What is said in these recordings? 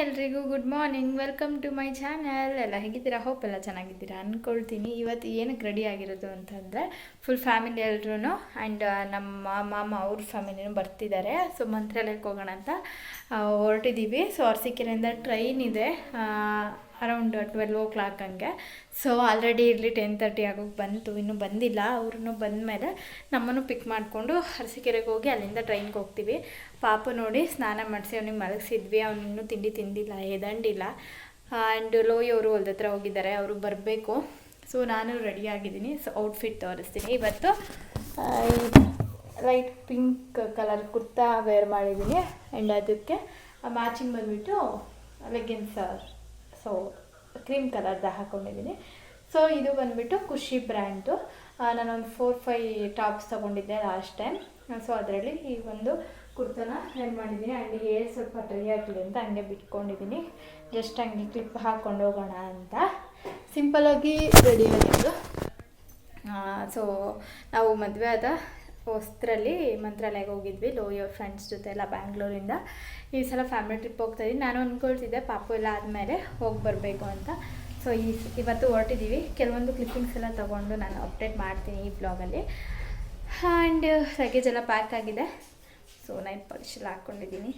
ಎಲ್ರಿಗೂ good morning, welcome to my channel. ಎಲ್ಲ ಹೇಗಿದ್ದೀರಾ? ಹೋಪ್ ಎಲ್ಲ ಚೆನ್ನಾಗಿದ್ದೀರಾ ಅಂದ್ಕೊಳ್ತೀನಿ. ಇವತ್ತು ಏನಕ್ಕೆ ರೆಡಿ ಆಗಿರೋದು ಅಂತಂದರೆ ಫುಲ್ ಫ್ಯಾಮಿಲಿ ಎಲ್ರೂ ಆ್ಯಂಡ್ ನಮ್ಮ ಮಾಮ ಅವ್ರ ಫ್ಯಾಮಿಲಿನೂ ಬರ್ತಿದ್ದಾರೆ. ಸೊ ಮಂತ್ರಾಲಯಕ್ಕೆ ಹೋಗೋಣ ಅಂತ ಹೊರಟಿದ್ದೀವಿ. ಸೊ ಅರಸೀಕೆರೆಯಿಂದ ಟ್ರೈನ್ ಇದೆ ಅರೌಂಡ್ 12 o'clock ಹಂಗೆ. ಸೊ ಆಲ್ರೆಡಿ ಇಲ್ಲಿ 10:30 ಆಗೋಗಿ ಬಂತು, ಇನ್ನೂ ಬಂದಿಲ್ಲ. ಅವ್ರೂ ಬಂದಮೇಲೆ ನಮ್ಮನ್ನು ಪಿಕ್ ಮಾಡಿಕೊಂಡು ಅರಸೀಕೆರೆಗೆ ಹೋಗಿ ಅಲ್ಲಿಂದ ಟ್ರೈನ್ಗೆ ಹೋಗ್ತೀವಿ. ಪಾಪು ನೋಡಿ ಸ್ನಾನ ಮಾಡಿಸಿ ಅವ್ನಿಗೆ ಮಲಗಿಸಿದ್ವಿ. ಅವ್ನು ಇನ್ನೂ ತಿಂಡಿ ತಿಂದಿಲ್ಲ, ಎದಂಡಿಲ್ಲ. ಆ್ಯಂಡ್ ಲೋಯಿ ಅವರು ಹೊಲ್ದ ಹತ್ರ ಹೋಗಿದ್ದಾರೆ, ಅವರು ಬರಬೇಕು. ಸೊ ನಾನು ರೆಡಿಯಾಗಿದ್ದೀನಿ. ಸೊ ಔಟ್ಫಿಟ್ ತೋರಿಸ್ತೀನಿ. ಇವತ್ತು light pink colour kurta wear ಮಾಡಿದ್ದೀನಿ ಆ್ಯಂಡ್ ಅದಕ್ಕೆ ಮ್ಯಾಚಿಂಗ್ ಬಂದುಬಿಟ್ಟು ಲೆಗ್ಗಿನ್ಸ್ ಸೊ ಕ್ರೀಮ್ ಕಲರ್ದ ಹಾಕ್ಕೊಂಡಿದ್ದೀನಿ. ಸೊ ಇದು ಬಂದುಬಿಟ್ಟು ಖುಷಿ ಬ್ರ್ಯಾಂಡು. ನಾನೊಂದು 4-5 ಟಾಪ್ಸ್ ತೊಗೊಂಡಿದ್ದೆ ಲಾಸ್ಟ್ ಟೈಮ್. ಸೊ ಅದರಲ್ಲಿ ಈ ಒಂದು ಕುರ್ತಾನ ವೇರ್ ಮಾಡಿದ್ದೀನಿ. ಆ್ಯಂಡ್ ಹೇರ್ ಸ್ವಲ್ಪ ಡ್ರೈ ಆಗಲಿ ಅಂತ ಹಂಗೆ ಬಿಟ್ಕೊಂಡಿದ್ದೀನಿ. ಜಸ್ಟ್ ಹಂಗೆ ಕ್ಲಿಪ್ ಹಾಕ್ಕೊಂಡು ಹೋಗೋಣ ಅಂತ ಸಿಂಪಲಾಗಿ ರೆಡಿ ಆಗಿದ್ದು. ಸೊ ನಾವು ಮದುವೆ ಆದ ಹೊಸದ್ರಲ್ಲಿ ಮಂತ್ರಾಲಯಕ್ಕೆ ಹೋಗಿದ್ವಿ ಲೋಯರ್ ಫ್ರೆಂಡ್ಸ್ ಜೊತೆ ಎಲ್ಲ ಬ್ಯಾಂಗ್ಳೂರಿಂದ. ಈ ಸಲ ಫ್ಯಾಮಿಲಿ ಟ್ರಿಪ್ ಹೋಗ್ತಾಯಿದ್ದೀನಿ. ನಾನು ಅಂದ್ಕೊಳ್ತಿದ್ದೆ ಪಾಪು ಎಲ್ಲ ಆದಮೇಲೆ ಹೋಗಿ ಬರಬೇಕು ಅಂತ. ಸೊ ಇವತ್ತು ಹೊರಟಿದ್ದೀವಿ. ಕೆಲವೊಂದು ಕ್ಲಿಪ್ಪಿಂಗ್ಸ್ ಎಲ್ಲ ತೊಗೊಂಡು ನಾನು ಅಪ್ಡೇಟ್ ಮಾಡ್ತೀನಿ ಈ ಬ್ಲಾಗಲ್ಲಿ. ಆ್ಯಂಡ್ ಲಗೇಜ್ ಎಲ್ಲ ಪ್ಯಾಕ್ ಆಗಿದೆ. ಸೊ ನೈಟ್ ಪಾಲಿಶ್ ಎಲ್ಲ ಹಾಕ್ಕೊಂಡಿದ್ದೀನಿ.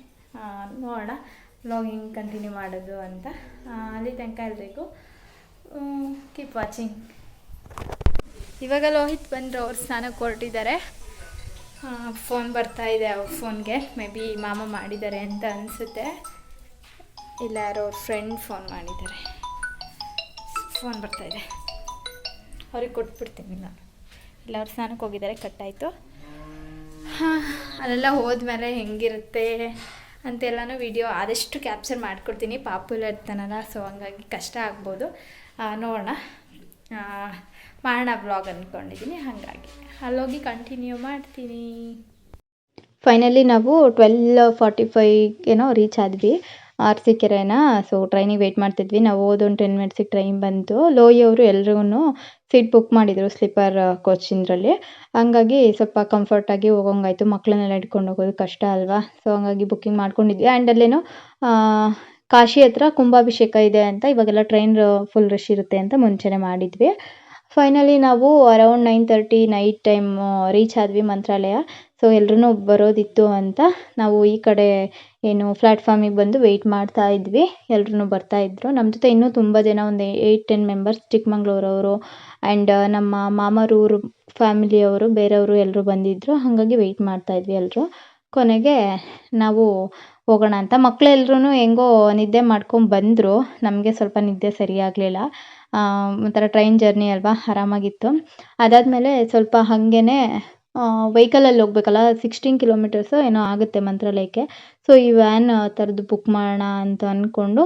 ನೋಡೋಣ ವ್ಲಾಗಿಂಗ್ ಕಂಟಿನ್ಯೂ ಮಾಡೋದು ಅಂತ. ಅಲ್ಲಿ ತನಕ ಎಲ್ರಿಗೂ ಕೀಪ್ ವಾಚಿಂಗ್. ಇವಾಗ ಲೋಹಿತ್ ಬಂದರು, ಅವ್ರು ಸ್ನಾನಕ್ಕೆ ಹೊರಟಿದ್ದಾರೆ. ಫೋನ್ ಬರ್ತಾಯಿದೆ ಅವ್ರ ಫೋನ್ಗೆ. ಮೇ ಬಿ ಮಾಮ ಮಾಡಿದ್ದಾರೆ ಅಂತ ಅನಿಸುತ್ತೆ, ಇಲ್ಲ ಯಾರೋ ಅವ್ರ ಫ್ರೆಂಡ್ ಫೋನ್ ಮಾಡಿದ್ದಾರೆ. ಫೋನ್ ಬರ್ತಾಯಿದೆ, ಅವ್ರಿಗೆ ಕೊಟ್ಬಿಡ್ತೀನಿ ನಾನು. ಇಲ್ಲ ಅವ್ರು ಸ್ನಾನಕ್ಕೆ ಹೋಗಿದ್ದಾರೆ, ಕಟ್ಟಾಯಿತು. ಅಲ್ಲೆಲ್ಲ ಹೋದ್ಮೇಲೆ ಹೆಂಗಿರುತ್ತೆ ಅಂತೆಲ್ಲನೂ ವಿಡಿಯೋ ಆದಷ್ಟು ಕ್ಯಾಪ್ಚರ್ ಮಾಡ್ಕೊಡ್ತೀನಿ. ಪಾಪುಲ ಇರ್ತಾನಲ್ಲ, ಸೊ ಹಂಗಾಗಿ ಕಷ್ಟ ಆಗ್ಬೋದು. ನೋಡೋಣ, ಮಾಡೋಣ ಬ್ಲಾಗ್ ಅಂದ್ಕೊಂಡಿದ್ದೀನಿ. ಹಾಗಾಗಿ ಅಲ್ಲೋಗಿ ಕಂಟಿನ್ಯೂ ಮಾಡ್ತೀನಿ. ಫೈನಲಿ ನಾವು 12:45 ರೀಚ್ ಆದ್ವಿ ಅರಸೀಕೆರೆನ. ಸೊ ಟ್ರೈನಿಗೆ ವೆಯ್ಟ್ ಮಾಡ್ತಿದ್ವಿ. ನಾವು ಹೋದೊಂದು 10 ಮಿನಿಟ್ಸಿಗೆ ಟ್ರೈನ್ ಬಂತು. ಲೋಯಿ ಅವರು ಎಲ್ರಿಗೂ ಸೀಟ್ ಬುಕ್ ಮಾಡಿದರು ಸ್ಲೀಪರ್ ಕೋಚಿಂದ್ರಲ್ಲಿ. ಹಂಗಾಗಿ ಸ್ವಲ್ಪ ಕಂಫರ್ಟಾಗಿ ಹೋಗೋಂಗಾಯ್ತು. ಮಕ್ಕಳನ್ನೆಲ್ಲ ಇಟ್ಕೊಂಡು ಹೋಗೋದು ಕಷ್ಟ ಅಲ್ವಾ. ಸೊ ಹಂಗಾಗಿ ಬುಕ್ಕಿಂಗ್ ಮಾಡ್ಕೊಂಡಿದ್ವಿ. ಆ್ಯಂಡ್ ಅಲ್ಲೇನೋ ಕಾಶಿ ಹತ್ರ ಕುಂಭಾಭಿಷೇಕ ಇದೆ ಅಂತ, ಇವಾಗೆಲ್ಲ ಟ್ರೈನ್ ಫುಲ್ ರಶ್ ಇರುತ್ತೆ ಅಂತ ಮುಂಚೆನೇ ಮಾಡಿದ್ವಿ. ಫೈನಲಿ ನಾವು ಅರೌಂಡ್ 9:30 ನೈಟ್ ಟೈಮ್ ರೀಚ್ ಆದ್ವಿ ಮಂತ್ರಾಲಯ. ಸೊ ಎಲ್ಲರೂ ಬರೋದಿತ್ತು ಅಂತ ನಾವು ಈ ಕಡೆ ಏನು ಪ್ಲ್ಯಾಟ್ಫಾರ್ಮಿಗೆ ಬಂದು ವೆಯ್ಟ್ ಮಾಡ್ತಾ ಇದ್ವಿ. ಎಲ್ಲರೂ ಬರ್ತಾಯಿದ್ರು. ನಮ್ಮ ಜೊತೆ ಇನ್ನೂ ತುಂಬ ಜನ, ಒಂದು 8-10 ಮೆಂಬರ್ಸ್ ಚಿಕ್ಕಮಂಗ್ಳೂರವರು ಆ್ಯಂಡ್ ನಮ್ಮ ಮಾಮರೂರು ಫ್ಯಾಮಿಲಿಯವರು, ಬೇರೆಯವರು ಎಲ್ಲರೂ ಬಂದಿದ್ದರು. ಹಾಗಾಗಿ ವೆಯ್ಟ್ ಮಾಡ್ತಾಯಿದ್ವಿ ಎಲ್ಲರೂ. ಕೊನೆಗೆ ನಾವು ಹೋಗೋಣ ಅಂತ ಮಕ್ಕಳೆಲ್ಲರೂ ಹೆಂಗೋ ನಿದ್ದೆ ಮಾಡ್ಕೊಂಡು ಬಂದರು. ನಮಗೆ ಸ್ವಲ್ಪ ನಿದ್ದೆ ಸರಿಯಾಗಲಿಲ್ಲ. ಒಂಥರ ಟ್ರೈನ್ ಜರ್ನಿ ಅಲ್ವಾ, ಆರಾಮಾಗಿತ್ತು. ಅದಾದಮೇಲೆ ಸ್ವಲ್ಪ ಹಾಗೇ ವೆಹಿಕಲಲ್ಲಿ ಹೋಗ್ಬೇಕಲ್ಲ, 16 ಕಿಲೋಮೀಟರ್ಸು ಏನೋ ಆಗುತ್ತೆ ಮಂತ್ರಾಲಯಕ್ಕೆ. ಸೊ ಈ ವ್ಯಾನ್ ಥರದ್ದು ಬುಕ್ ಮಾಡೋಣ ಅಂತ ಅಂದ್ಕೊಂಡು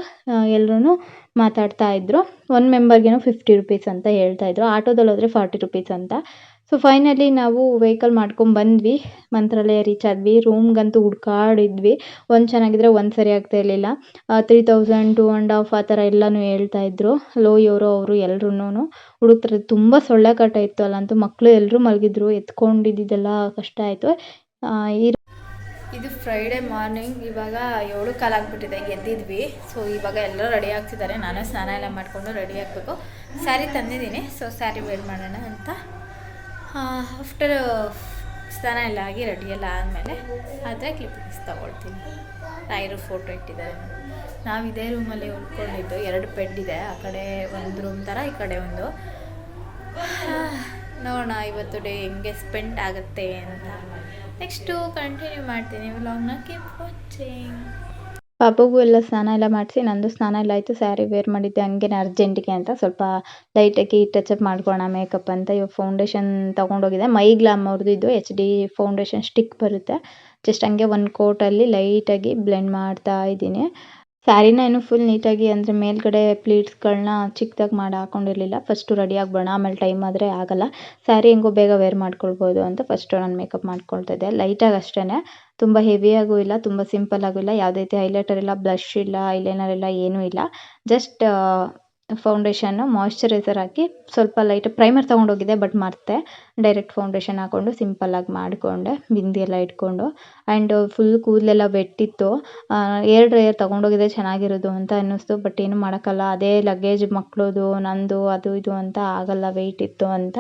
ಎಲ್ಲರೂ ಮಾತಾಡ್ತಾ ಇದ್ದರು. 1 ಮೆಂಬರ್ಗೇನೋ 50 ರೂಪೀಸ್ ಅಂತ ಹೇಳ್ತಾಯಿದ್ರು. ಆಟೋದಲ್ಲಿ ಹೋದರೆ 40 ರೂಪೀಸ್ ಅಂತ. ಸೊ ಫೈನಲಿ ನಾವು ವೆಹಿಕಲ್ ಮಾಡ್ಕೊಂಡು ಬಂದ್ವಿ. ಮಂತ್ರಾಲಯ ರೀಚ್ ಆದ್ವಿ. ರೂಮ್ಗಂತೂ ಹುಡ್ಕಾಡಿದ್ವಿ. ಒಂದು ಚೆನ್ನಾಗಿದ್ರೆ ಒಂದು ಸರಿ ಆಗ್ತಾ ಇರಲಿಲ್ಲ. 3000, 2.5 ಆ ಥರ ಎಲ್ಲನೂ ಹೇಳ್ತಾಯಿದ್ರು ಲೋಯಿಯವರು. ಅವರು ಎಲ್ಲರೂ ಹುಡುಕ್ತಾರೆ. ತುಂಬ ಸೊಳ್ಳೆ ಕಾಟ ಇತ್ತು ಅಲ್ಲಂತೂ. ಮಕ್ಕಳು ಎಲ್ಲರೂ ಮಲಗಿದ್ರು, ಎತ್ಕೊಂಡಿದ್ದೆಲ್ಲ ಕಷ್ಟ ಆಯಿತು. ಇದು ಫ್ರೈಡೇ ಮಾರ್ನಿಂಗ್. ಇವಾಗ 7 ಆಗ್ಬಿಟ್ಟಿದೆ, ಎದ್ದಿದ್ವಿ. ಸೊ ಇವಾಗ ಎಲ್ಲರೂ ರೆಡಿ ಆಗ್ತಿದ್ದಾರೆ. ನಾನು ಸ್ನಾನ ಎಲ್ಲ ಮಾಡಿಕೊಂಡು ರೆಡಿ ಆಗಬೇಕು. ಸ್ಯಾರಿ ತಂದಿದ್ದೀನಿ. ಸೊ ಸ್ಯಾರಿ ವೇರ್ ಮಾಡೋಣ ಅಂತ. ಆಫ್ಟರ್ ಸ್ನಾನ ಎಲ್ಲ ಆಗಿ ರೆಡಿ ಎಲ್ಲ ಆದಮೇಲೆ ಆದರೆ ಕ್ಲಿಪ್ಪಿಂಗ್ಸ್ ತೊಗೊಳ್ತೀನಿ. ರಾಯರು ಫೋಟೋ ಇಟ್ಟಿದ್ದಾರೆ. ನಾವು ಇದೇ ರೂಮಲ್ಲಿ ಉಳ್ಕೊಂಡಿದ್ದು. 2 ಬೆಡ್ ಇದೆ, ಆ ಕಡೆ ಒಂದು ರೂಮ್ ಥರ, ಈ ಕಡೆ ಒಂದು. ನೋಡೋಣ ಇವತ್ತು ಡೇ ಹೆಂಗೆ ಸ್ಪೆಂಡ್ ಆಗುತ್ತೆ ಅಂತ. ನೆಕ್ಸ್ಟು ಕಂಟಿನ್ಯೂ ಮಾಡ್ತೀನಿ ವ್ಲಾಗ್ನ. Keep watching. ಪಾಪಗೂ ಎಲ್ಲ ಸ್ನಾನ ಎಲ್ಲ ಮಾಡಿಸಿ, ನಂದು ಸ್ನಾನ ಎಲ್ಲ ಆಯಿತು. ಸ್ಯಾರಿ ವೇರ್ ಮಾಡಿದ್ದೆ ಹಂಗೆ ಅರ್ಜೆಂಟಿಗೆ ಅಂತ. ಸ್ವಲ್ಪ ಲೈಟಾಗಿ ಟಚಪ್ ಮಾಡ್ಕೊಳ್ಳೋಣ ಮೇಕಪ್ ಅಂತ. ಇವಾಗ ಫೌಂಡೇಶನ್ ತೊಗೊಂಡೋಗಿದೆ. ಮೈ ಗ್ಲಾಮ್ ಅವ್ರದ್ದು ಇದು HD ಫೌಂಡೇಶನ್ ಸ್ಟಿಕ್ ಬರುತ್ತೆ. ಜಸ್ಟ್ ಹಂಗೆ ಒಂದು ಕೋಟಲ್ಲಿ ಲೈಟಾಗಿ ಬ್ಲೆಂಡ್ ಮಾಡ್ತಾ ಇದ್ದೀನಿ. ಸ್ಯಾರಿನ ಇನ್ನೂ ಫುಲ್ ನೀಟಾಗಿ, ಅಂದರೆ ಮೇಲ್ಗಡೆ ಪ್ಲೀಟ್ಸ್ಗಳನ್ನ ಚಿಕ್ಕದಾಗಿ ಮಾಡಿ ಹಾಕ್ಕೊಂಡಿರಲಿಲ್ಲ. ಫಸ್ಟು ರೆಡಿ ಆಗ್ಬೇಡ, ಆಮೇಲೆ ಟೈಮ್ ಆದರೆ ಆಗೋಲ್ಲ. ಸ್ಯಾರಿ ಹೆಂಗೋ ಬೇಗ ವೇರ್ ಮಾಡ್ಕೊಳ್ಬೋದು ಅಂತ ಫಸ್ಟು ನಾನು ಮೇಕಪ್ ಮಾಡ್ಕೊಳ್ತಾ ಇದ್ದೆ. ಲೈಟಾಗಿ ಅಷ್ಟೇ, ತುಂಬ ಹೆವಿಯಾಗೂ ಇಲ್ಲ, ತುಂಬ ಸಿಂಪಲ್ಲಾಗೂ ಇಲ್ಲ. ಯಾವುದೇ ರೀತಿ ಹೈಲೈಟರ್ ಇಲ್ಲ, ಬ್ಲಷ್ ಇಲ್ಲ, ಐಲೈನರ್ ಇಲ್ಲ, ಏನೂ ಇಲ್ಲ. ಜಸ್ಟ್ ಫೌಂಡೇಶನ್ನು ಮಾಯ್ಶ್ಚರೈಸರ್ ಹಾಕಿ ಸ್ವಲ್ಪ ಲೈಟ್ ಪ್ರೈಮರ್ ತೊಗೊಂಡೋಗಿದ್ದೆ ಬಟ್ ಮರ್ತೆ. ಡೈರೆಕ್ಟ್ ಫೌಂಡೇಶನ್ ಹಾಕ್ಕೊಂಡು ಸಿಂಪಲ್ಲಾಗಿ ಮಾಡಿಕೊಂಡೆ, ಬಿಂದಿ ಎಲ್ಲ ಇಟ್ಕೊಂಡು. ಆ್ಯಂಡ್ ಫುಲ್ ಕೂದಲೆಲ್ಲ ವೆಟ್ಟಿತ್ತು. ಏರ್ ಡ್ರೈಯರ್ ತೊಗೊಂಡೋಗಿದ್ದೆ ಚೆನ್ನಾಗಿರೋದು ಅಂತ ಅನ್ನಿಸ್ತು. ಬಟ್ ಏನು ಮಾಡೋಕ್ಕಲ್ಲ, ಅದೇ ಲಗೇಜ್ ಮಕ್ಕಳದು ನಂದು ಅದು ಇದು ಅಂತ ಆಗಲ್ಲ, ವೆಯ್ಟ್ ಇತ್ತು ಅಂತ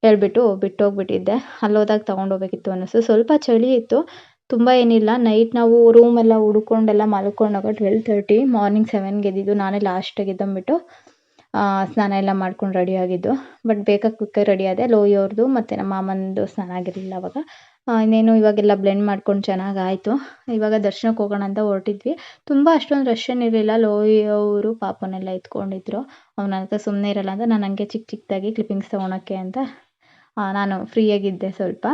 ಹೇಳ್ಬಿಟ್ಟು ಬಿಟ್ಟೋಗ್ಬಿಟ್ಟಿದ್ದೆ. ಅಲ್ಲೋದಾಗ ತೊಗೊಂಡೋಗ್ಬೇಕಿತ್ತು ಅನ್ನಿಸ್ತು. ಸ್ವಲ್ಪ ಚಳಿ ಇತ್ತು, ತುಂಬ ಏನಿಲ್ಲ. ನೈಟ್ ನಾವು ರೂಮೆಲ್ಲ ಹುಡ್ಕೊಂಡೆಲ್ಲ ಮಲ್ಕೊಂಡಾಗ 12:30, ಮಾರ್ನಿಂಗ್ 7ಗೆ ಎದ್ದಿದ್ದು. ನಾನೇ ಲಾಸ್ಟಾಗಿ ಎದ್ದೊಂಬಿಟ್ಟು ಸ್ನಾನ ಎಲ್ಲ ಮಾಡ್ಕೊಂಡು ರೆಡಿಯಾಗಿದ್ದು. ಬಟ್ ಬೇಕಾಗಿ ರೆಡಿ ಆದೆ. ಲೋಯಿ ಅವ್ರದ್ದು ಮತ್ತು ನಮ್ಮ ಮಾಮಂದು ಸ್ನಾನ ಆಗಿರಲಿಲ್ಲ ಅವಾಗ. ಇನ್ನೇನು ಇವಾಗೆಲ್ಲ ಬ್ಲೆಂಡ್ ಮಾಡ್ಕೊಂಡು ಚೆನ್ನಾಗಾಯಿತು. ಇವಾಗ ದರ್ಶನಕ್ಕೆ ಹೋಗೋಣ ಅಂತ ಹೊರಟಿದ್ವಿ. ತುಂಬ ಅಷ್ಟೊಂದು ರಶ್ ಏನಿರಲಿಲ್ಲ. ಲೋಯಿ ಅವರು ಪಾಪನೆಲ್ಲ ಎತ್ಕೊಂಡಿದ್ರು. ಅವನಂತ ಸುಮ್ಮನೆ ಇರಲ್ಲ ಅಂತ ನಾನು ಹಂಗೆ ಚಿಕ್ಕ ಚಿಕ್ಕದಾಗಿ ಕ್ಲಿಪ್ಪಿಂಗ್ಸ್ ತೊಗೊಳಕ್ಕೆ ಅಂತ ನಾನು ಫ್ರೀಯಾಗಿದ್ದೆ ಸ್ವಲ್ಪ.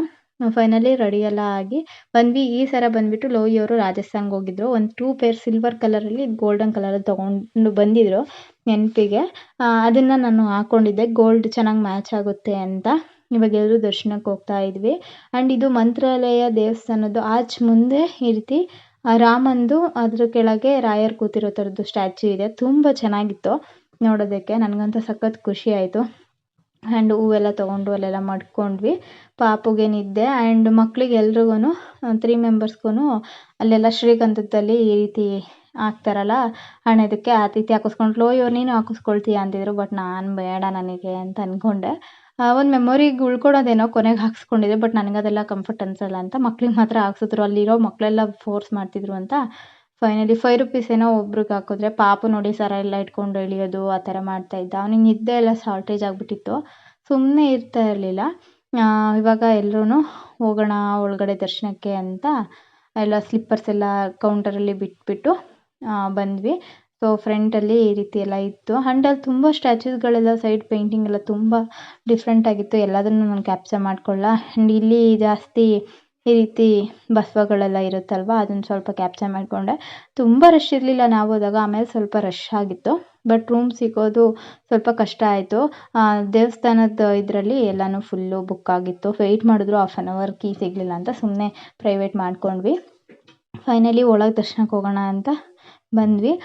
ಫೈನಲಿ ರೆಡಿ ಎಲ್ಲ ಆಗಿ ಬಂದ್ವಿ. ಈ ಸಲ ಬಂದುಬಿಟ್ಟು ಲೋಯಿ ಅವರು ರಾಜಸ್ಥಾನ್ಗೆ ಹೋಗಿದ್ರು. ಒಂದು 2 ಪೇರ್ ಸಿಲ್ವರ್ ಕಲರಲ್ಲಿ ಗೋಲ್ಡನ್ ಕಲರಲ್ಲಿ ತೊಗೊಂಡು ಬಂದಿದ್ರು ನೆನಪಿಗೆ. ಅದನ್ನು ನಾನು ಹಾಕ್ಕೊಂಡಿದ್ದೆ, ಗೋಲ್ಡ್ ಚೆನ್ನಾಗಿ ಮ್ಯಾಚ್ ಆಗುತ್ತೆ ಅಂತ. ಇವಾಗ ಎಲ್ಲರೂ ದರ್ಶನಕ್ಕೆ ಹೋಗ್ತಾ ಇದ್ವಿ. ಆ್ಯಂಡ್ ಇದು ಮಂತ್ರಾಲಯ ದೇವಸ್ಥಾನದ್ದು ಆಚ್ ಮುಂದೆ ಈ ರೀತಿ ರಾಮಂದು ಅದ್ರ ಕೆಳಗೆ ರಾಯರ್ ಕೂತಿರೋ ಥರದ್ದು ಸ್ಟ್ಯಾಚ್ಯೂ ಇದೆ. ತುಂಬ ಚೆನ್ನಾಗಿತ್ತು ನೋಡೋದಕ್ಕೆ. ನನಗಂತೂ ಸಖತ್ ಖುಷಿ ಆಯಿತು. ಆ್ಯಂಡ್ ಹೂವೆಲ್ಲ ತೊಗೊಂಡು ಅಲ್ಲೆಲ್ಲ ಮಾಡ್ಕೊಂಡ್ವಿ. ಪಾಪುಗೆ ನಿದ್ದೆ. ಆ್ಯಂಡ್ ಮಕ್ಳಿಗೆ ಎಲ್ರಿಗೂ 3 ಮೆಂಬರ್ಸ್ಗೂ ಅಲ್ಲೆಲ್ಲ ಶ್ರೀಗಂಧದಲ್ಲಿ ಈ ರೀತಿ ಹಾಕ್ತಾರಲ್ಲ ಹಣೆದಕ್ಕೆ, ಆ ರೀತಿ ಹಾಕಿಸ್ಕೊಂಡು ಲೋಯಿ ಅವ್ರು ನೀನು ಹಾಕಿಸ್ಕೊಳ್ತೀಯ ಅಂತಿದ್ರು. ಬಟ್ ನಾನು ಬೇಡ ನನಗೆ ಅಂತ ಅಂದ್ಕೊಂಡೆ. ಒಂದು ಮೆಮೊರಿಗೆ ಉಳ್ಕೊಳೋದೇನೋ ಕೊನೆಗೆ ಹಾಕ್ಸ್ಕೊಂಡಿದ್ದೆ. ಬಟ್ ನನಗದೆಲ್ಲ ಕಂಫರ್ಟ್ ಅನಿಸಲ್ಲ ಅಂತ ಮಕ್ಳಿಗೆ ಮಾತ್ರ ಹಾಕ್ಸಿದ್ರು. ಅಲ್ಲಿರೋ ಮಕ್ಕಳೆಲ್ಲ ಫೋರ್ಸ್ ಮಾಡ್ತಿದ್ರು ಅಂತ ಫೈನಲಿ 5 ರೂಪೀಸ್ ಏನೋ ಒಬ್ರಿಗೆ ಹಾಕಿದ್ರೆ. ಪಾಪು ನೋಡಿ ಸರ ಎಲ್ಲ ಇಟ್ಕೊಂಡು ಎಳಿಯೋದು ಆ ಥರ ಮಾಡ್ತಾಯಿದ್ದ. ಅವನಿಗೆ ನಿದ್ದೆ ಎಲ್ಲ ಶಾರ್ಟೇಜ್ ಆಗಿಬಿಟ್ಟಿತ್ತು, ಸುಮ್ಮನೆ ಇರ್ತಾ ಇರಲಿಲ್ಲ. ಇವಾಗ ಎಲ್ಲರೂ ಹೋಗೋಣ ಒಳಗಡೆ ದರ್ಶನಕ್ಕೆ ಅಂತ ಎಲ್ಲ ಸ್ಲಿಪ್ಪರ್ಸ್ ಎಲ್ಲ ಕೌಂಟರಲ್ಲಿ ಬಿಟ್ಬಿಟ್ಟು ಬಂದ್ವಿ. ಸೊ ಫ್ರಂಟಲ್ಲಿ ಈ ರೀತಿ ಎಲ್ಲ ಇತ್ತು. ಆ್ಯಂಡ್ ಅಲ್ಲಿ ತುಂಬ ಸ್ಟ್ಯಾಚ್ಯೂಸ್ಗಳೆಲ್ಲ ಸೈಡ್ ಪೇಂಟಿಂಗ್ ಎಲ್ಲ ತುಂಬ ಡಿಫ್ರೆಂಟಾಗಿತ್ತು. ಎಲ್ಲದನ್ನು ನಾನು ಕ್ಯಾಪ್ಚರ್ ಮಾಡ್ಕೊಳ್ಳ. ಆ್ಯಂಡ್ ಇಲ್ಲಿ ಜಾಸ್ತಿ ಈ ರೀತಿ ಬಸವಗಳೆಲ್ಲ ಇರುತ್ತಲ್ವ, ಅದನ್ನು ಸ್ವಲ್ಪ ಕ್ಯಾಪ್ಚರ್ ಮಾಡಿಕೊಂಡೆ. ತುಂಬ ರಶ್ ಇರಲಿಲ್ಲ ನಾವು ಹೋದಾಗ, ಆಮೇಲೆ ಸ್ವಲ್ಪ ರಶ್ ಆಗಿತ್ತು. ಬಟ್ ರೂಮ್ ಸಿಗೋದು ಸ್ವಲ್ಪ ಕಷ್ಟ ಆಯಿತು. ದೇವಸ್ಥಾನದ ಇದರಲ್ಲಿ ಎಲ್ಲನೂ ಫುಲ್ಲು ಬುಕ್ ಆಗಿತ್ತು. ವೆಯ್ಟ್ ಮಾಡಿದ್ರು 1/2 hour, ಕೀ ಸಿಗಲಿಲ್ಲ ಅಂತ ಸುಮ್ಮನೆ ಪ್ರೈವೇಟ್ ಮಾಡ್ಕೊಂಡ್ವಿ. ಫೈನಲಿ ಒಳಗೆ ದರ್ಶನಕ್ಕೆ ಹೋಗೋಣ ಅಂತ ಬಂದ್ವಿ.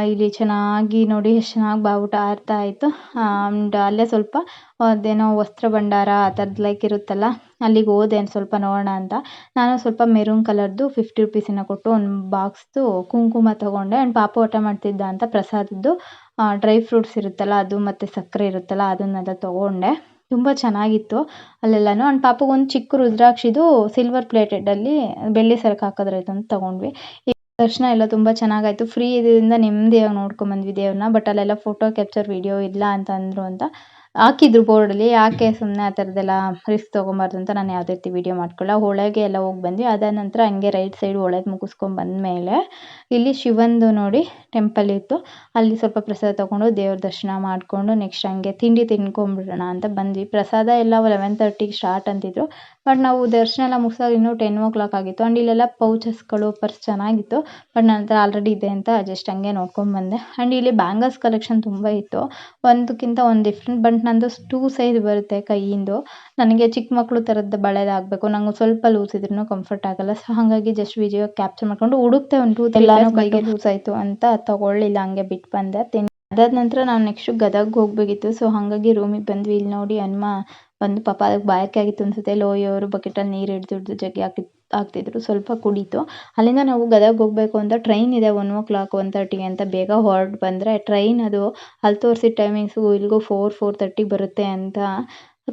ಇಲ್ಲಿ ಚೆನ್ನಾಗಿ ನೋಡಿ ಎಷ್ಟು ಚೆನ್ನಾಗಿ ಬಾವುಟ ಆರ್ತಾ ಇತ್ತು. ಆ್ಯಂಡ್ ಅಲ್ಲೇ ಸ್ವಲ್ಪ ಅದೇನೋ ವಸ್ತ್ರ ಭಂಡಾರ ಆ ಥರದ್ದು ಲೈಕ್ ಇರುತ್ತಲ್ಲ, ಅಲ್ಲಿಗೆ ಹೋದೆ ಸ್ವಲ್ಪ ನೋಡೋಣ ಅಂತ. ನಾನು ಸ್ವಲ್ಪ ಮೆರೂನ್ ಕಲರ್ದು 50 ರೂಪೀಸನ್ನು ಕೊಟ್ಟು ಒಂದು ಬಾಕ್ಸ್ದು ಕುಂಕುಮ ತೊಗೊಂಡೆ. ಆ್ಯಂಡ್ ಪಾಪು ಊಟ ಮಾಡ್ತಿದ್ದ ಅಂತ ಪ್ರಸಾದದ್ದು ಡ್ರೈ ಫ್ರೂಟ್ಸ್ ಇರುತ್ತಲ್ಲ ಅದು ಮತ್ತು ಸಕ್ಕರೆ ಇರುತ್ತಲ್ಲ ಅದನ್ನೆಲ್ಲ ತೊಗೊಂಡೆ. ತುಂಬ ಚೆನ್ನಾಗಿತ್ತು ಅಲ್ಲೆಲ್ಲನೂ. ಆ್ಯಂಡ್ ಪಾಪುಗೊಂದು ಚಿಕ್ಕ ರುದ್ರಾಕ್ಷಿದು ಸಿಲ್ವರ್ ಪ್ಲೇಟೆಡಲ್ಲಿ ಬೆಳ್ಳಿ ಸರಕು ಹಾಕಿದ್ರಾಯ್ತು ಅಂತ ತೊಗೊಂಡ್ವಿ. ದರ್ಶನ ಎಲ್ಲ ತುಂಬ ಚೆನ್ನಾಗಾಯಿತು. ಫ್ರೀ ಇದರಿಂದ ನೆಮ್ಮದಿಯಾಗಿ ನೋಡ್ಕೊಂಬಂದ್ವಿ ದೇವ್ರನ್ನ. ಬಟ್ ಅಲ್ಲೆಲ್ಲ ಫೋಟೋ ಕ್ಯಾಪ್ಚರ್ ವಿಡಿಯೋ ಇಲ್ಲ ಅಂತ ಅಂದರು ಅಂತ ಹಾಕಿದ್ರು ಬೋರ್ಡಲ್ಲಿ. ಯಾಕೆ ಸುಮ್ಮನೆ ಆ ಥರದ್ದೆಲ್ಲ ರಿಸ್ಕ್ ತೊಗೊಬಾರ್ದು ಅಂತ ನಾನು ಯಾವುದೇ ರೀತಿ ವೀಡಿಯೋ ಮಾಡ್ಕೊಳ್ಳ. ಒಳಗೆ ಎಲ್ಲ ಹೋಗಿ ಬಂದ್ವಿ. ಅದಾದ ನಂತರ ಹಂಗೆ ರೈಟ್ ಸೈಡ್ ಒಳಗೆ ಮುಗಿಸ್ಕೊಂಡ್ಬಂದ್ಮೇಲೆ ಇಲ್ಲಿ ಶಿವಂದು ನೋಡಿ ಟೆಂಪಲ್ ಇತ್ತು. ಅಲ್ಲಿ ಸ್ವಲ್ಪ ಪ್ರಸಾದ ತೊಗೊಂಡು ದೇವ್ರ ದರ್ಶನ ಮಾಡಿಕೊಂಡು ನೆಕ್ಸ್ಟ್ ಹಂಗೆ ತಿಂಡಿ ತಿನ್ಕೊಂಬಿಡೋಣ ಅಂತ ಬಂದ್ವಿ. ಪ್ರಸಾದ ಎಲ್ಲ 11:30ಗೆ ಸ್ಟಾರ್ಟ್ ಅಂತಿದ್ರು. ಬಟ್ ನಾವು ದರ್ಶನ ಎಲ್ಲ ಮುಗಿಸೋದು ಇನ್ನೂ 10 o'clock ಆಗಿತ್ತು. ಆ್ಯಂಡ್ ಇಲ್ಲೆಲ್ಲ ಪೌಚಸ್ಗಳು ಪರ್ಸ್ ಚೆನ್ನಾಗಿತ್ತು. ಬಟ್ ನನ್ನ ಹತ್ರ ಆಲ್ರೆಡಿ ಇದೆ ಅಂತ ಜಸ್ಟ್ ಹಂಗೆ ನೋಡ್ಕೊಂಡ್ಬಂದೆ. ಆ್ಯಂಡ್ ಇಲ್ಲಿ ಬ್ಯಾಂಗಲ್ಸ್ ಕಲೆಕ್ಷನ್ ತುಂಬ ಇತ್ತು, ಒಂದಕ್ಕಿಂತ ಒಂದು ಡಿಫ್ರೆಂಟ್. ಬಟ್ ನಂದು 2 ಸೈಜ್ ಬರುತ್ತೆ ಕೈಯಿಂದು. ನನಗೆ ಚಿಕ್ಕ ಮಕ್ಕಳು ಥರದ್ದು ಬಳೆದಾಗಬೇಕು. ನಂಗೆ ಸ್ವಲ್ಪ ಲೂಸ್ ಇದ್ರೂ ಕಂಫರ್ಟ್ ಆಗಲ್ಲ. ಸೊ ಹಾಗಾಗಿ ಜಸ್ಟ್ ವಿಡಿಯೋ ಕ್ಯಾಪ್ಚರ್ ಮಾಡ್ಕೊಂಡು ಹುಡುಕ್ತೆ ಒಂದು 2-3 ಎಲ್ಲನೂ ಕೈಗೆ ಲೂಸ್ ಆಯಿತು ಅಂತ ತೊಗೊಳ್ಳಿಲ್ಲ, ಹಂಗೆ ಬಿಟ್ಟು ಬಂದೆ. ಅದಾದ ನಂತರ ನಾವು ನೆಕ್ಸ್ಟು ಗದಗ್ಗೆ ಹೋಗಬೇಕಿತ್ತು. ಸೊ ಹಾಗಾಗಿ ರೂಮಿಗೆ ಬಂದ್ವಿ. ಇಲ್ಲಿ ನೋಡಿ ಹನುಮ ಬಂದು ಪಾಪ ಅದಕ್ಕೆ ಬಾಯಕ್ಕೆ ಆಗಿತ್ತು ಅನಿಸುತ್ತೆ. ಲೋಯಿ ಅವರು ಬಕೆಟಲ್ಲಿ ನೀರು ಹಿಡಿದು ಜಗ್ಗಿ ಹಾಕ್ತಿದ್ರು, ಸ್ವಲ್ಪ ಕುಡೀತು. ಅಲ್ಲಿಂದ ನಾವು ಗದಗ್ಗೆ ಹೋಗಬೇಕು ಅಂತ ಟ್ರೈನ್ ಇದೆ 1 o'clock 1:30 ಅಂತ. ಬೇಗ ಹೊರಟು ಬಂದರೆ ಟ್ರೈನ್ ಅದು ಅಲ್ಲಿ ತೋರಿಸಿದ ಟೈಮಿಂಗ್ಸು ಇಲ್ಲಿಗೂ 4:30 ಬರುತ್ತೆ ಅಂತ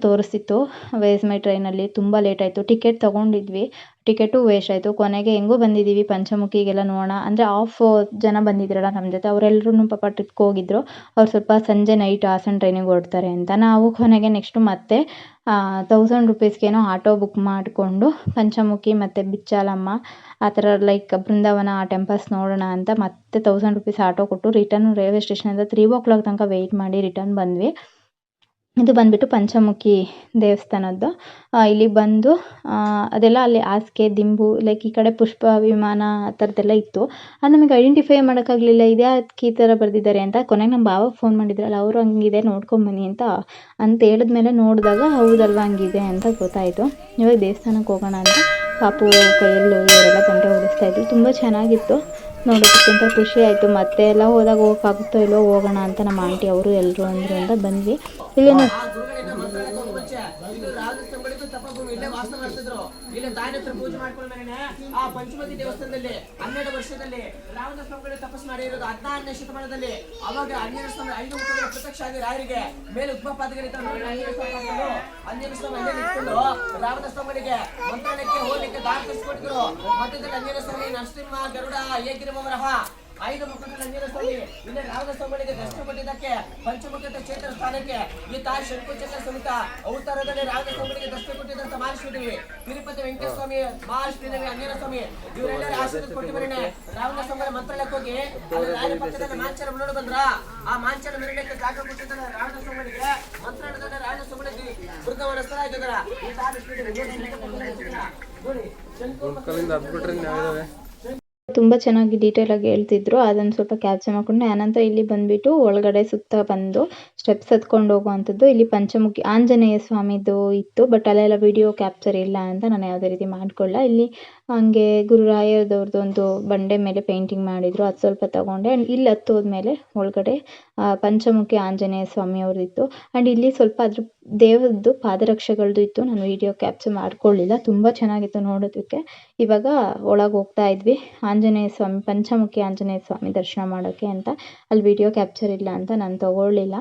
ತೋರಿಸ್ತಿತ್ತು. ವೇಸ್ ಮೈ ಟ್ರೈನಲ್ಲಿ ತುಂಬ ಲೇಟ್ ಆಯಿತು. ಟಿಕೆಟ್ ತೊಗೊಂಡಿದ್ವಿ, ಟಿಕೆಟು ವೇಸ್ಟ್ ಆಯಿತು. ಕೊನೆಗೆ ಹೆಂಗೂ ಬಂದಿದ್ದೀವಿ ಪಂಚಮುಖಿಗೆಲ್ಲ ನೋಡೋಣ ಅಂದರೆ ಹಾಫ್ ಜನ ಬಂದಿದ್ರಲ್ಲ ನಮ್ಮ ಜೊತೆ, ಅವರೆಲ್ಲರೂ ಪಾಪ ಟ್ರಿಪ್ಗೆ ಹೋಗಿದ್ರು. ಅವ್ರು ಸ್ವಲ್ಪ ಸಂಜೆ ನೈಟ್ ಹಾಸನ ಟ್ರೈನಿಗೆ ಹೊರಡ್ತಾರೆ ಅಂತ. ನಾವು ಕೊನೆಗೆ ನೆಕ್ಸ್ಟು ಮತ್ತೆ 1000 ರೂಪೀಸ್ಗೇನೋ ಆಟೋ ಬುಕ್ ಮಾಡಿಕೊಂಡು ಪಂಚಮುಖಿ ಮತ್ತು ಬಿಚ್ಚಾಲಮ್ಮ ಆ ಥರ ಲೈಕ್ ಬೃಂದಾವನ ಆ ಟೆಂಪಲ್ಸ್ ನೋಡೋಣ ಅಂತ ಮತ್ತೆ 1000 ರೂಪೀಸ್ ಆಟೋ ಕೊಟ್ಟು ರಿಟರ್ನ್ ರೈಲ್ವೆ ಸ್ಟೇಷನಿಂದ 3 o'clock ತನಕ ವೆಯ್ಟ್ ಮಾಡಿ ರಿಟರ್ನ್ ಬಂದ್ವಿ. ಇದು ಬಂದುಬಿಟ್ಟು ಪಂಚಮುಖಿ ದೇವಸ್ಥಾನದ್ದು. ಇಲ್ಲಿ ಬಂದು ಅದೆಲ್ಲ ಅಲ್ಲಿ ಹಾಸಿಗೆ ದಿಂಬು ಲೈಕ್ ಈ ಕಡೆ ಪುಷ್ಪ ವಿಮಾನ ಆ ಥರದ್ದೆಲ್ಲ ಇತ್ತು. ಅದು ನಮಗೆ ಐಡೆಂಟಿಫೈ ಮಾಡೋಕ್ಕಾಗಲಿಲ್ಲ, ಇದೇ ಅದಕ್ಕೆ ಈ ಥರ ಬರೆದಿದ್ದಾರೆ ಅಂತ. ಕೊನೆಗೆ ನಮ್ಮ ಬಾವಾಗ ಫೋನ್ ಮಾಡಿದ್ರಲ್ಲ, ಅವರು ಹಂಗಿದೆ ನೋಡ್ಕೊಂಬನ್ನಿ ಅಂತ ಹೇಳಿದ್ಮೇಲೆ ನೋಡಿದಾಗ ಹೌದಲ್ವ ಹಂಗಿದೆ ಅಂತ ಗೊತ್ತಾಯಿತು. ಇವಾಗ ದೇವಸ್ಥಾನಕ್ಕೆ ಹೋಗೋಣ ಅಂತ ಪಾಪು ಕೈಯಲ್ಲಿ ಇವರೆಲ್ಲ ಗಂಟೆ ಹೊಡಿಸ್ತಾಯಿದ್ರು. ತುಂಬ ಚೆನ್ನಾಗಿತ್ತು. ನೋಡೋದಕ್ಕಿಂತ ಖುಷಿ ಆಯಿತು. ಮತ್ತೆ ಎಲ್ಲ ಹೋದಾಗ ಹೋಗೋಕ್ಕಾಗುತ್ತೋ ಇಲ್ಲೋ ಹೋಗೋಣ ಅಂತ ನಮ್ಮ ಆಂಟಿ ಅವರು ಎಲ್ಲರೂ ಅಂದರು ಅಂತ ಬಂದ್ವಿ. ಇಲ್ಲಿ ಪೂಜೆ ಮಾಡ್ಕೊಂಡ್ಮೇಲೆ ಆ ಪಂಚಮುಖಿ ದೇವಸ್ಥಾನದಲ್ಲಿ 12 ವರ್ಷದಲ್ಲಿ ರಾವಣ ಸ್ವಾಮಿಗಳು ತಪಸ್ ಮಾಡಿರೋದು 16ನೇ ಶತಮಾನದಲ್ಲಿ. ಅವಾಗ ಆಂಜನೇಯ ಸ್ವಾಮಿ 5 ಮುಖಗಳ ಪ್ರತ್ಯಕ್ಷ ಆಗಿ ರಾಯರಿಗೆ ಮೇಲೆ ಉಪಪಾದಕರಿದ್ದ ಆಂಜನೇಯ ಸ್ವಾಮಿ ಅಲ್ಲೇ ನಿಂತ್ಕೊಂಡು ರಾವಣ ಸ್ವಾಮಿಗಳಿಗೆ ಮಂತ್ರಾಲಯಕ್ಕೆ ಹೋಗ್ಲಿಕ್ಕೆ ದಾರಿ ತರಿಸ್ಕೊಟ್ಟಿದ್ರು. ಮಧ್ಯದಲ್ಲಿ ಆಂಜನೇಯ ಸ್ವಾಮಿ ನರಸಿಂಹ ಗರುಡ ಏಗಿರುವವರಹ 5 ಮುಖಗಳ ಆಂಜನೇಯ ಸ್ವಾಮಿ ಇಲ್ಲಿ ರಾವಣ ಸ್ವಾಮಿಗಳಿಗೆ ದರ್ಶನ ಕೊಟ್ಟಿದ್ದಕ್ಕೆ ಪಂಚಮುಖದ ಚೇತನ ಸ್ಥಾನಕ್ಕೆ ಈ ತಾಯಿ ಶಂಕುಚಕ್ರ ಸಮೇತ ಅವತಾರದಲ್ಲಿ ರಾವಣ ಸ್ವಾಮಿಗಳಿಗೆ ದರ್ಶನ ಕೊಟ್ಟಿದ್ದಂತ ಮಹಾಲಕ್ಷ್ಮೀದೇವಿ, ತಿರುಪತಿ ವೆಂಕಟೇಶ್ವರ ಸ್ವಾಮಿ, ಮಹಾಲಕ್ಷ್ಮೀದೇವಿ, ಆಂಜನೇಯ ಸ್ವಾಮಿ ಇವರೆಲ್ಲರೂ ಆಶೀರ್ವಾದ ಕೊಟ್ಟು ಬರೋಣ. ರಾವಣ ಸ್ವಾಮಿ ಮಂತ್ರಾಲಯಕ್ಕೆ ಹೋಗಿ ಅಲ್ಲಿ ರಾಯರ ಪಕ್ಕದಲ್ಲಿ ಮಾಂಚನ ನೋಡಿ ಬಂದ್ರ ಆ ಮಾಂಚನ ಮೆರಳಿಗೆ ಜಾಗ ಕೊಟ್ಟಿದ್ದಾರೆ ರಾವಣ ಸ್ವಾಮಿಗಳಿಗೆ. ಮಂತ್ರಾಲಯದಲ್ಲಿ ರಾವಣ ಸ್ವಾಮಿಗಳಿಗೆ ಬೃಂದಾವನ ಸ್ಥಳ ಆಗಿದ್ದಾರ ಈ ತಾಯಿ ನೋಡಿ ತುಂಬ ಚೆನ್ನಾಗಿ ಡೀಟೇಲಾಗಿ ಹೇಳ್ತಿದ್ರು. ಅದನ್ನು ಸ್ವಲ್ಪ ಕ್ಯಾಪ್ಚರ್ ಮಾಡಿಕೊಂಡು ಆನಂತರ ಇಲ್ಲಿ ಬಂದುಬಿಟ್ಟು ಒಳಗಡೆ ಸುತ್ತ ಬಂದು ಸ್ಟೆಪ್ಸ್ ಹತ್ಕೊಂಡು ಹೋಗುವಂಥದ್ದು. ಇಲ್ಲಿ ಪಂಚಮುಖಿ ಆಂಜನೇಯ ಸ್ವಾಮಿದು ಇತ್ತು, ಬಟ್ ಅಲ್ಲೆಲ್ಲ ವಿಡಿಯೋ ಕ್ಯಾಪ್ಚರ್ ಇಲ್ಲ ಅಂತ ನಾನು ಯಾವುದೇ ರೀತಿ ಮಾಡಿಕೊಳ್ಳ. ಇಲ್ಲಿ ಹಂಗೆ ಗುರುರಾಯರದವ್ರದ್ದು ಒಂದು ಬಂಡೆ ಮೇಲೆ ಪೇಂಟಿಂಗ್ ಮಾಡಿದರು, ಅದು ಸ್ವಲ್ಪ ತೊಗೊಂಡೆ. ಆ್ಯಂಡ್ ಇಲ್ಲಿ ಹತ್ತೋದ್ಮೇಲೆ ಒಳಗಡೆ ಪಂಚಮುಖಿ ಆಂಜನೇಯ ಸ್ವಾಮಿ ಅವ್ರದ್ದಿತ್ತು. ಆ್ಯಂಡ್ ಇಲ್ಲಿ ಸ್ವಲ್ಪ ಅದ್ರ ದೇವರದ್ದು ಪಾದರಕ್ಷೆಗಳದ್ದು ಇತ್ತು, ನಾನು ವಿಡಿಯೋ ಕ್ಯಾಪ್ಚರ್ ಮಾಡ್ಕೊಳ್ಳಿಲ್ಲ. ತುಂಬ ಚೆನ್ನಾಗಿತ್ತು ನೋಡೋದಕ್ಕೆ. ಇವಾಗ ಒಳಗೆ ಹೋಗ್ತಾ ಇದ್ವಿ ಆಂಜನೇಯ ಸ್ವಾಮಿ, ಪಂಚಮುಖಿ ಆಂಜನೇಯ ಸ್ವಾಮಿ ದರ್ಶನ ಮಾಡೋಕ್ಕೆ ಅಂತ. ಅಲ್ಲಿ ವಿಡಿಯೋ ಕ್ಯಾಪ್ಚರ್ ಇಲ್ಲ ಅಂತ ನಾನು ತೊಗೊಳ್ಳಿಲ್ಲ.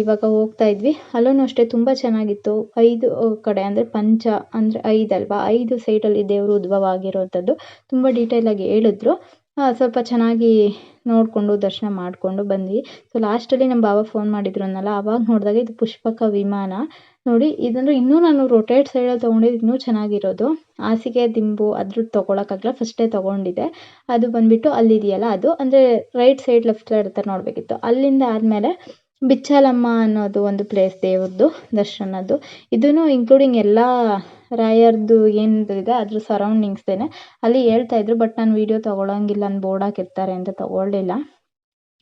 ಇವಾಗ ಹೋಗ್ತಾ ಇದ್ವಿ. ಅಲ್ಲೂ ಅಷ್ಟೇ ತುಂಬ ಚೆನ್ನಾಗಿತ್ತು. 5 ಕಡೆ ಅಂದರೆ ಪಂಚ ಅಂದರೆ 5 ಅಲ್ವಾ, 5 ಸೈಡಲ್ಲಿ ದೇವರು ಉದ್ಭವ ಆಗಿರೋವಂಥದ್ದು ತುಂಬ ಡೀಟೇಲಾಗಿ ಹೇಳಿದ್ರು. ಸ್ವಲ್ಪ ಚೆನ್ನಾಗಿ ನೋಡಿಕೊಂಡು ದರ್ಶನ ಮಾಡಿಕೊಂಡು ಬಂದ್ವಿ. ಸೊ ಲಾಸ್ಟಲ್ಲಿ ನಮ್ಮ ಬಾಬಾ ಫೋನ್ ಮಾಡಿದ್ರು ಅನ್ನಲ್ಲ, ಆವಾಗ ನೋಡಿದಾಗ ಇದು ಪುಷ್ಪಕ ವಿಮಾನ ನೋಡಿ. ಇದಂದರೆ ಇನ್ನೂ ನಾನು ರೊಟೇಟ್ ಸೈಡಲ್ಲಿ ತೊಗೊಂಡಿದ್ದು ಇನ್ನೂ ಚೆನ್ನಾಗಿರೋದು. ಹಾಸಿಗೆ ದಿಂಬು ಅದ್ರದ್ದು ತೊಗೊಳಕ್ಕಾಗಲ್ಲ, ಫಸ್ಟೇ ತೊಗೊಂಡಿದ್ದೆ. ಅದು ಬಂದುಬಿಟ್ಟು ಅಲ್ಲಿದೆಯಲ್ಲ, ಅದು ಅಂದರೆ ರೈಟ್ ಸೈಡ್ ಲೆಫ್ಟ್ ಸೈಡ್ ಹತ್ರ ನೋಡಬೇಕಿತ್ತು. ಅಲ್ಲಿಂದ ಆದಮೇಲೆ ಬಿಚ್ಚಾಲಮ್ಮ ಅನ್ನೋದು ಒಂದು ಪ್ಲೇಸ್ ದೇವ್ರದ್ದು ದರ್ಶನದ್ದು. ಇದೂ ಇನ್ಕ್ಲೂಡಿಂಗ್ ಎಲ್ಲ ರಾಯರ್ದು ಏನು ಇದೆ ಅದ್ರ ಸರೌಂಡಿಂಗ್ಸ್ದೇನೆ. ಅಲ್ಲಿ ಹೇಳ್ತಾಯಿದ್ರು, ಬಟ್ ನಾನು ವೀಡಿಯೋ ತೊಗೊಳಂಗಿಲ್ಲ, ನಾನು ಬೋರ್ಡ್ ಹಾಕಿರ್ತಾರೆ ಅಂತ ತೊಗೊಳ್ಳಿಲ್ಲ.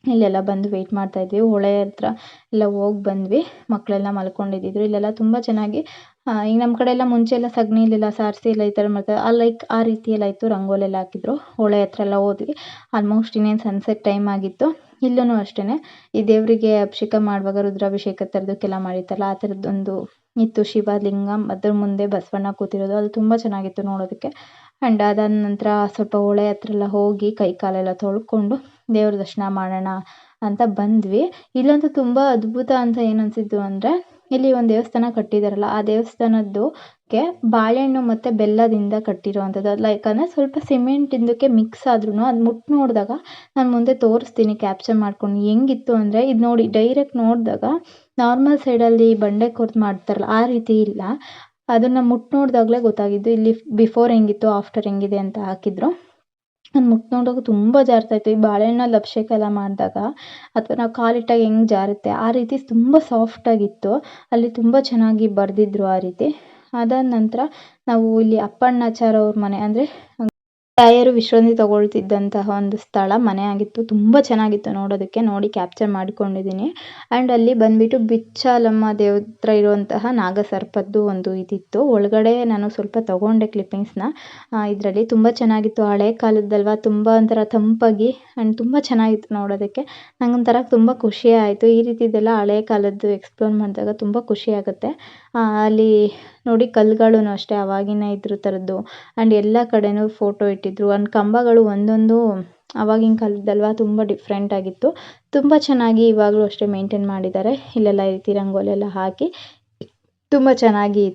ಇಲ್ಲೆಲ್ಲ ಬಂದು ವೆಯ್ಟ್ ಮಾಡ್ತಾಯಿದ್ವಿ. ಹೊಳೆ ಹತ್ರ ಎಲ್ಲ ಹೋಗಿ ಬಂದ್ವಿ. ಮಕ್ಕಳೆಲ್ಲ ಮಲ್ಕೊಂಡಿದ್ದಿದ್ರು. ಇಲ್ಲೆಲ್ಲ ತುಂಬ ಚೆನ್ನಾಗಿ ಈಗ ನಮ್ಮ ಕಡೆ ಎಲ್ಲ ಮುಂಚೆ ಎಲ್ಲ ಸಗಣಿಲೆಲ್ಲ ಸಾರಿಸಿ ಎಲ್ಲ ಈ ಥರ ಮಾಡ್ತಾರೆ, ಲೈಕ್ ಆ ರೀತಿ ಎಲ್ಲ ಇತ್ತು. ರಂಗೋಲೆಲ್ಲ ಹಾಕಿದ್ರು. ಹೊಳೆ ಹತ್ರ ಎಲ್ಲ ಹೋದ್ವಿ. ಆಲ್ಮೋಸ್ಟ್ ಇನ್ನೇನು ಸನ್ಸೆಟ್ ಟೈಮ್ ಆಗಿತ್ತು. ಇಲ್ಲೂ ಅಷ್ಟೇ ಈ ದೇವರಿಗೆ ಅಭಿಷೇಕ ಮಾಡುವಾಗ ರುದ್ರಾಭಿಷೇಕ ಥರದಕ್ಕೆಲ್ಲ ಮಾಡಿತ್ತಲ್ಲ, ಆ ಥರದ್ದೊಂದು ಇತ್ತು ಶಿವಲಿಂಗ. ಅದ್ರ ಮುಂದೆ ಬಸವಣ್ಣ ಕೂತಿರೋದು, ಅದು ತುಂಬ ಚೆನ್ನಾಗಿತ್ತು ನೋಡೋದಕ್ಕೆ. ಆ್ಯಂಡ್ ಅದಾದ ನಂತರ ಸ್ವಲ್ಪ ಹೊಳೆ ಹತ್ರ ಎಲ್ಲ ಹೋಗಿ ಕೈ ಕಾಲೆಲ್ಲ ತೊಳ್ಕೊಂಡು ದೇವ್ರ ದರ್ಶನ ಮಾಡೋಣ ಅಂತ ಬಂದ್ವಿ. ಇಲ್ಲಂತೂ ತುಂಬ ಅದ್ಭುತ ಅಂತ ಏನು ಅನಿಸಿದ್ದು ಅಂದರೆ, ಇಲ್ಲಿ ಒಂದು ದೇವಸ್ಥಾನ ಕಟ್ಟಿದಾರಲ್ಲ, ಆ ದೇವಸ್ಥಾನದ್ದಕ್ಕೆ ಬಾಳೆಹಣ್ಣು ಮತ್ತು ಬೆಲ್ಲದಿಂದ ಕಟ್ಟಿರೋವಂಥದ್ದು. ಅದು ಲೈಕ್ ಅಂದರೆ ಸ್ವಲ್ಪ ಸಿಮೆಂಟಿಂದಕ್ಕೆ ಮಿಕ್ಸ್ ಆದ್ರೂ ಅದು ಮುಟ್ಟು ನೋಡಿದಾಗ ನಾನು ಮುಂದೆ ತೋರಿಸ್ತೀನಿ ಕ್ಯಾಪ್ಚರ್ ಮಾಡ್ಕೊಂಡು ಹೆಂಗಿತ್ತು ಅಂದರೆ, ಇದು ನೋಡಿ ಡೈರೆಕ್ಟ್ ನೋಡಿದಾಗ ನಾರ್ಮಲ್ ಸೈಡಲ್ಲಿ ಬಂಡೆ ಕೊರ್ದು ಮಾಡ್ತಾರಲ್ಲ ಆ ರೀತಿ ಇಲ್ಲ. ಅದನ್ನು ಮುಟ್ಟು ನೋಡಿದಾಗಲೇ ಗೊತ್ತಾಗಿದ್ದು ಇಲ್ಲಿ ಬಿಫೋರ್ ಹೆಂಗಿತ್ತು ಆಫ್ಟರ್ ಹೆಂಗಿದೆ ಅಂತ ಹಾಕಿದ್ರು. ಅದು ಮುಟ್ಟು ನೋಡುವಾಗ ತುಂಬ ಜಾರ್ತಾಯಿತ್ತು. ಈ ಬಾಳೆಹಣ್ಣಲ್ಲಿ ಅಭಿಷೇಕ ಎಲ್ಲ ಮಾಡಿದಾಗ ಅಥವಾ ನಾವು ಕಾಲಿಟ್ಟಾಗ ಹೆಂಗೆ ಜಾರುತ್ತೆ ಆ ರೀತಿ ತುಂಬ ಸಾಫ್ಟಾಗಿತ್ತು. ಅಲ್ಲಿ ತುಂಬ ಚೆನ್ನಾಗಿ ಬರೆದಿದ್ರು ಆ ರೀತಿ. ಅದಾದ ನಂತರ ನಾವು ಇಲ್ಲಿ ಅಪ್ಪಣ್ಣಾಚಾರ್ ಅವ್ರ ಮನೆ ಅಂದರೆ ರಾಯರು ವಿಶ್ರಾಂತಿ ತಗೊಳ್ತಿದ್ದಂತಹ ಒಂದು ಸ್ಥಳ ಮನೆ ಆಗಿತ್ತು. ತುಂಬ ಚೆನ್ನಾಗಿತ್ತು ನೋಡೋದಕ್ಕೆ. ನೋಡಿ ಕ್ಯಾಪ್ಚರ್ ಮಾಡಿಕೊಂಡಿದ್ದೀನಿ. ಆ್ಯಂಡ್ ಅಲ್ಲಿ ಬಂದುಬಿಟ್ಟು ಬಿಚ್ಚಾಲಮ್ಮ ದೇವ್ರ ಹತ್ರ ಇರುವಂತಹ ನಾಗಸರ್ಪದ್ದು ಒಂದು ಇದಿತ್ತು. ಒಳಗಡೆ ನಾನು ಸ್ವಲ್ಪ ತೊಗೊಂಡೆ ಕ್ಲಿಪ್ಪಿಂಗ್ಸ್ನ. ಇದರಲ್ಲಿ ತುಂಬ ಚೆನ್ನಾಗಿತ್ತು. ಹಳೆ ಕಾಲದ್ದಲ್ವ, ತುಂಬ ಒಂಥರ ತಂಪಾಗಿ ಆ್ಯಂಡ್ ತುಂಬ ಚೆನ್ನಾಗಿತ್ತು ನೋಡೋದಕ್ಕೆ. ನಂಗೊಂಥರ ತುಂಬ ಖುಷಿ ಆಯಿತು. ಈ ರೀತಿದೆಲ್ಲ ಹಳೆ ಕಾಲದ್ದು ಎಕ್ಸ್ಪ್ಲೋರ್ ಮಾಡಿದಾಗ ತುಂಬ ಖುಷಿ ಆಗುತ್ತೆ. ಅಲ್ಲಿ ನೋಡಿ ಕಲ್ಲುಗಳೂ ಅಷ್ಟೇ ಆವಾಗಿನ ಇದ್ರ ಥರದ್ದು. ಆ್ಯಂಡ್ ಎಲ್ಲ ಕಡೆನೂ ಫೋಟೋ ಇಟ್ಟಿದ್ರು. ಆ್ಯಂಡ್ ಕಂಬಗಳು ಒಂದೊಂದು ಆವಾಗಿನ ಕಾಲದ್ದಲ್ವ, ತುಂಬ ಡಿಫ್ರೆಂಟ್ ಆಗಿತ್ತು. ತುಂಬ ಚೆನ್ನಾಗಿ ಇವಾಗಲೂ ಅಷ್ಟೇ ಮೇಂಟೈನ್ ಮಾಡಿದ್ದಾರೆ. ಇಲ್ಲೆಲ್ಲ ಈ ರೀತಿ ರಂಗೋಲಿ ಎಲ್ಲ ಹಾಕಿ ತುಂಬ ಚೆನ್ನಾಗಿ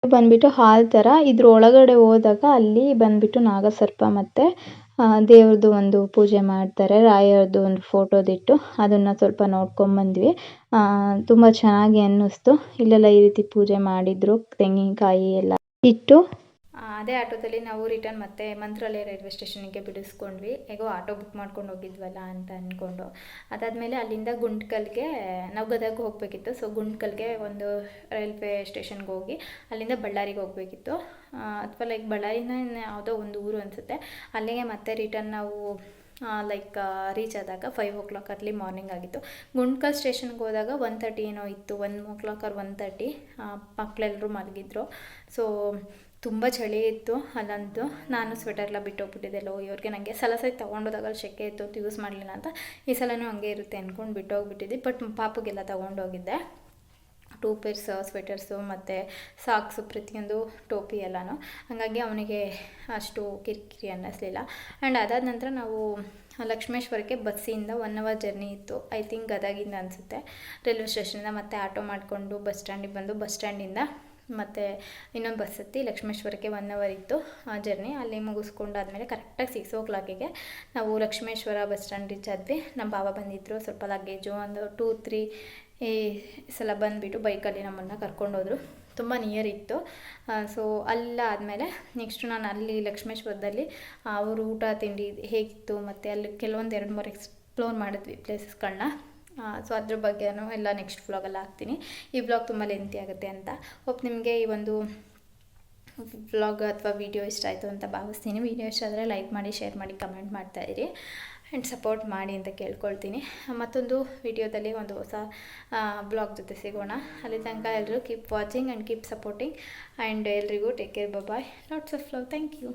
ಬಂದುಬಿಟ್ಟು ಹಾಲ್ ಥರ. ಇದ್ರ ಒಳಗಡೆ ಹೋದಾಗ ಅಲ್ಲಿ ಬಂದುಬಿಟ್ಟು ನಾಗಸರ್ಪ ಮತ್ತು ದೇವ್ರದ್ದು ಒಂದು ಪೂಜೆ ಮಾಡ್ತಾರೆ. ರಾಯರದ್ದು ಒಂದು ಫೋಟೋದಿಟ್ಟು ಅದನ್ನು ಸ್ವಲ್ಪ ನೋಡ್ಕೊಂಬಂದ್ವಿ. ತುಂಬ ಚೆನ್ನಾಗಿ ಅನ್ನಿಸ್ತು. ಇಲ್ಲೆಲ್ಲ ಈ ರೀತಿ ಪೂಜೆ ಮಾಡಿದರು. ತೆಂಗಿನಕಾಯಿ ಎಲ್ಲ ಇಟ್ಟು ಅದೇ ಆಟೋದಲ್ಲಿ ನಾವು ರಿಟರ್ನ್ ಮತ್ತೆ ಮಂತ್ರಾಲಯ ರೈಲ್ವೆ ಸ್ಟೇಷನಿಗೆ ಬಿಡಿಸ್ಕೊಂಡ್ವಿ. ಹೇಗೋ ಆಟೋ ಬುಕ್ ಮಾಡ್ಕೊಂಡು ಹೋಗಿದ್ವಲ್ಲ ಅಂತ ಅಂದ್ಕೊಂಡು. ಅದಾದಮೇಲೆ ಅಲ್ಲಿಂದ ಗುಂಟ್ಕಲ್ಗೆ ನಾವು ಗದಗ ಹೋಗಬೇಕಿತ್ತು. ಸೊ ಗುಂಟ್ಕಲ್ಗೆ ಒಂದು ರೈಲ್ವೆ ಸ್ಟೇಷನ್ಗೆ ಹೋಗಿ ಅಲ್ಲಿಂದ ಬಳ್ಳಾರಿಗೆ ಹೋಗಬೇಕಿತ್ತು. ಅಥವಾ ಲೈಕ್ ಬಳ್ಳಾರಿನ ಯಾವುದೋ ಒಂದು ಊರು ಅನಿಸುತ್ತೆ. ಅಲ್ಲಿಗೆ ಮತ್ತೆ ರಿಟರ್ನ್ ನಾವು ರೀಚ್ ಆದಾಗ 5 o'clock ಅರ್ಲಿ ಮಾರ್ನಿಂಗ್ ಆಗಿತ್ತು. ಗುಂಟ್ಕಲ್ ಸ್ಟೇಷನ್ಗೆ ಹೋದಾಗ 1:30 ಏನೋ ಇತ್ತು. 1 o'clock or 1:30. ಮಕ್ಕಳೆಲ್ಲರೂ ಮಲಗಿದ್ರು. ಸೊ ತುಂಬ ಚಳಿ ಇತ್ತು ಅಲ್ಲಂತೂ. ನಾನು ಸ್ವೆಟರ್ ಎಲ್ಲ ಬಿಟ್ಟೋಗ್ಬಿಟ್ಟಿದ್ದೆ ಇವ್ರಿಗೆ ನನಗೆ ಸಲ ತೊಗೊಂಡೋದಾಗ ಸೆಕೆ ಇತ್ತು ಅಂತ ಯೂಸ್ ಮಾಡಲಿಲ್ಲ ಅಂತ. ಈ ಸಲನೂ ಹಂಗೆ ಇರುತ್ತೆ ಅಂದ್ಕೊಂಡು ಬಿಟ್ಟೋಗ್ಬಿಟ್ಟಿದ್ದೆ. ಬಟ್ ಪಾಪುಗೆಲ್ಲ ತೊಗೊಂಡೋಗಿದ್ದೆ 2 ಪೇರ್ಸ್ ಸ್ವೆಟರ್ಸು ಮತ್ತು ಸಾಕ್ಸು, ಪ್ರತಿಯೊಂದು ಟೋಪಿ ಎಲ್ಲನೂ. ಹಾಗಾಗಿ ಅವನಿಗೆ ಅಷ್ಟು ಕಿರಿಕಿರಿ ಅನ್ನಿಸ್ಲಿಲ್ಲ. ಆ್ಯಂಡ್ ಅದಾದ ನಂತರ ನಾವು ಲಕ್ಷ್ಮೇಶ್ವರಕ್ಕೆ ಬಸ್ಸಿಂದ 1 ಅವರ್ ಜರ್ನಿ ಇತ್ತು. ಐ ಥಿಂಕ್ ಗದಗಿಂದ ಅನಿಸುತ್ತೆ, ರೈಲ್ವೆ ಸ್ಟೇಷನಿಂದ. ಮತ್ತು ಆಟೋ ಮಾಡಿಕೊಂಡು ಬಸ್ ಸ್ಟ್ಯಾಂಡಿಗೆ ಬಂದು ಬಸ್ ಸ್ಟ್ಯಾಂಡಿಂದ ಮತ್ತು ಇನ್ನೊಂದು ಬಸ್ ಹತ್ತಿ ಲಕ್ಷ್ಮೇಶ್ವರಕ್ಕೆ 1 ಅವರ್ ಇತ್ತು ಜರ್ನಿ. ಅಲ್ಲಿ ಮುಗಿಸ್ಕೊಂಡಾದ್ಮೇಲೆ ಕರೆಕ್ಟಾಗಿ 6 o'clockಗೆ ನಾವು ಲಕ್ಷ್ಮೇಶ್ವರ ಬಸ್ ಸ್ಟ್ಯಾಂಡ್ ರೀಚ್ ಆದ್ವಿ. ನಮ್ಮ ಬಾಬಾ ಬಂದಿದ್ದರು, ಸ್ವಲ್ಪ ಲಗೇಜು ಒಂದು 2-3 ಸಲ ಬಂದುಬಿಟ್ಟು ಬೈಕಲ್ಲಿ ನಮ್ಮನ್ನು ಕರ್ಕೊಂಡೋದ್ರು. ತುಂಬ ನಿಯರ್ ಇತ್ತು. ಸೊ ಅಲ್ಲ ಆದಮೇಲೆ ನೆಕ್ಸ್ಟು ನಾನು ಅಲ್ಲಿ ಲಕ್ಷ್ಮೇಶ್ವರದಲ್ಲಿ ಅವರು ಊಟ ತಿಂಡಿ ಹೇಗಿತ್ತು, ಮತ್ತು ಅಲ್ಲಿ ಕೆಲವೊಂದು 2-3 ಎಕ್ಸ್ಪ್ಲೋರ್ ಮಾಡಿದ್ವಿ ಪ್ಲೇಸಸ್ಗಳನ್ನ. ಸೊ ಅದ್ರ ಬಗ್ಗೆನೂ ಎಲ್ಲ ನೆಕ್ಸ್ಟ್ ವ್ಲಾಗಲ್ಲಿ ಹಾಕ್ತೀನಿ. ಈ ವ್ಲಾಗ್ ತುಂಬ ಲೆಂತಿ ಆಗುತ್ತೆ ಅಂತ ಹೋಪ್ ನಿಮಗೆ ಈ ಒಂದು ವ್ಲಾಗ್ ಅಥವಾ ವಿಡಿಯೋ ಇಷ್ಟ ಆಯಿತು ಅಂತ ಭಾವಿಸ್ತೀನಿ. ವಿಡಿಯೋ ಇಷ್ಟ ಆದರೆ ಲೈಕ್ ಮಾಡಿ, ಶೇರ್ ಮಾಡಿ, ಕಮೆಂಟ್ ಮಾಡ್ತಾಯಿರಿ ಆ್ಯಂಡ್ ಸಪೋರ್ಟ್ ಮಾಡಿ ಅಂತ ಕೇಳ್ಕೊಳ್ತೀನಿ. ಮತ್ತೊಂದು ವಿಡಿಯೋದಲ್ಲಿ ಒಂದು ಹೊಸ ಬ್ಲಾಗ್ ಜೊತೆ ಸಿಗೋಣ. ಅಲ್ಲಿ ತನಕ ಎಲ್ಲರೂ keep watching and keep supporting and ಎಲ್ರಿಗೂ take care, bye, lots of love, thank you.